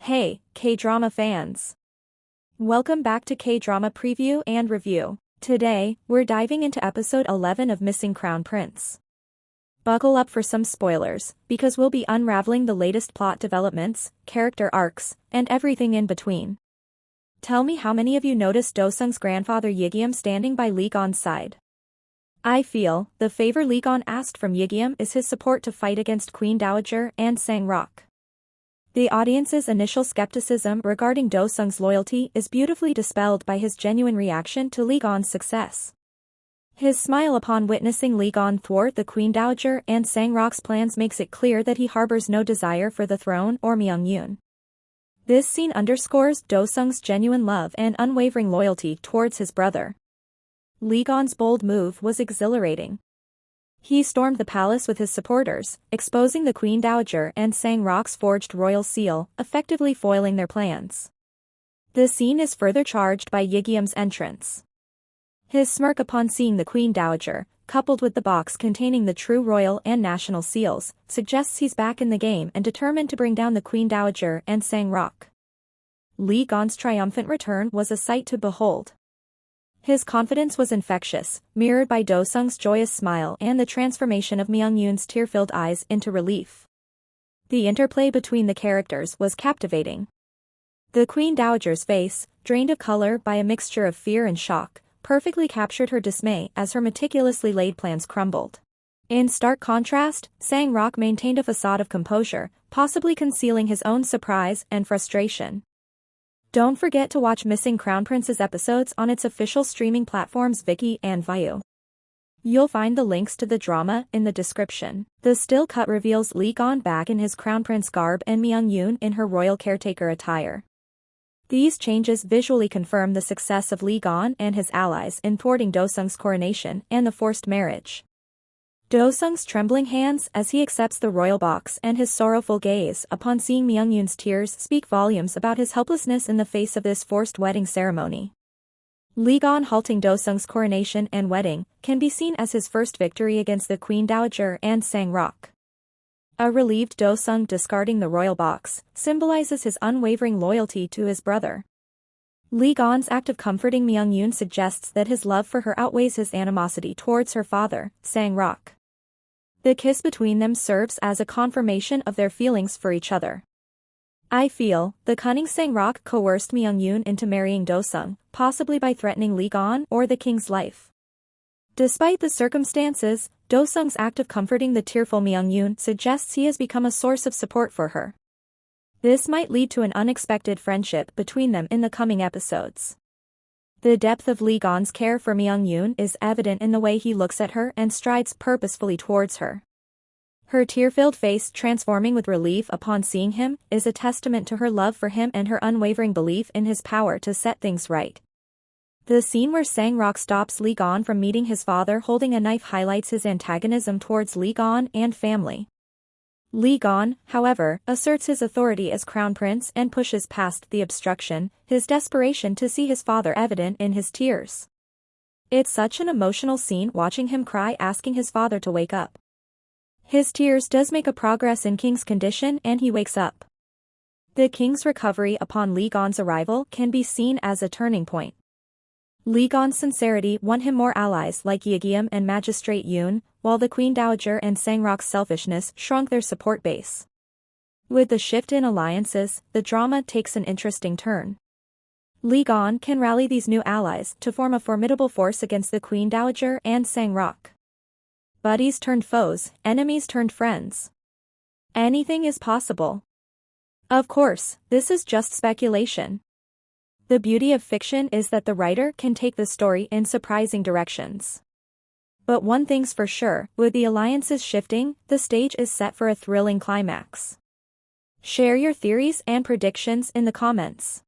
Hey, K-drama fans! Welcome back to K-drama preview and review. Today, we're diving into episode 11 of Missing Crown Prince. Buckle up for some spoilers, because we'll be unraveling the latest plot developments, character arcs, and everything in between. Tell me how many of you noticed Do-sung's grandfather Yigeum standing by Lee-gon's side. I feel the favor Lee-gon asked from Yigeum is his support to fight against Queen Dowager and Sang-rok. The audience's initial skepticism regarding Do-sung's loyalty is beautifully dispelled by his genuine reaction to Lee-gon's success. His smile upon witnessing Lee-gon thwart the Queen Dowager and Sang-rok's plans makes it clear that he harbors no desire for the throne or Myung-yoon. This scene underscores Do-sung's genuine love and unwavering loyalty towards his brother. Lee-gon's bold move was exhilarating. He stormed the palace with his supporters, exposing the Queen Dowager and Sang-rok's forged royal seal, effectively foiling their plans. The scene is further charged by Yigeum's entrance. His smirk upon seeing the Queen Dowager, coupled with the box containing the true royal and national seals, suggests he's back in the game and determined to bring down the Queen Dowager and Sang-rok. Lee-gon's triumphant return was a sight to behold. His confidence was infectious, mirrored by Do-sung's joyous smile and the transformation of Myung-yoon's tear-filled eyes into relief. The interplay between the characters was captivating. The Queen Dowager's face, drained of color by a mixture of fear and shock, perfectly captured her dismay as her meticulously laid plans crumbled. In stark contrast, Sang-rok maintained a facade of composure, possibly concealing his own surprise and frustration. Don't forget to watch Missing Crown Prince's episodes on its official streaming platforms Viki and Viu. You'll find the links to the drama in the description. The still cut reveals Lee-gon back in his Crown Prince garb and Myung-yoon in her royal caretaker attire. These changes visually confirm the success of Lee-gon and his allies in thwarting Do-sung's coronation and the forced marriage. Do-sung's trembling hands as he accepts the royal box and his sorrowful gaze upon seeing Myung-yoon's tears speak volumes about his helplessness in the face of this forced wedding ceremony. Lee-gon halting Do-sung's coronation and wedding can be seen as his first victory against the Queen Dowager and Sang-rok. A relieved Do-sung discarding the royal box symbolizes his unwavering loyalty to his brother. Lee-gon's act of comforting Myung-yoon suggests that his love for her outweighs his animosity towards her father, Sang-rok. The kiss between them serves as a confirmation of their feelings for each other. I feel the cunning Sang-rok coerced Myung-yoon into marrying Do-sung, possibly by threatening Lee-gon or the king's life. Despite the circumstances, Do-sung's act of comforting the tearful Myung-yoon suggests he has become a source of support for her. This might lead to an unexpected friendship between them in the coming episodes. The depth of Lee-gon's care for Myung-yoon is evident in the way he looks at her and strides purposefully towards her. Her tear-filled face transforming with relief upon seeing him is a testament to her love for him and her unwavering belief in his power to set things right. The scene where Sang-rok stops Lee-gon from meeting his father holding a knife highlights his antagonism towards Lee-gon and family. Lee-gon, however, asserts his authority as crown prince and pushes past the obstruction, his desperation to see his father evident in his tears. It's such an emotional scene watching him cry asking his father to wake up. His tears does make a progress in King's condition and he wakes up. The King's recovery upon Lee-gon's arrival can be seen as a turning point. Lee-gon's sincerity won him more allies like Yigeum and Magistrate Yoon, while the Queen Dowager and Sang-rok's selfishness shrunk their support base. With the shift in alliances, the drama takes an interesting turn. Lee-gon can rally these new allies to form a formidable force against the Queen Dowager and Sang-rok. Buddies turned foes, enemies turned friends. Anything is possible. Of course, this is just speculation. The beauty of fiction is that the writer can take the story in surprising directions. But one thing's for sure, with the alliances shifting, the stage is set for a thrilling climax. Share your theories and predictions in the comments.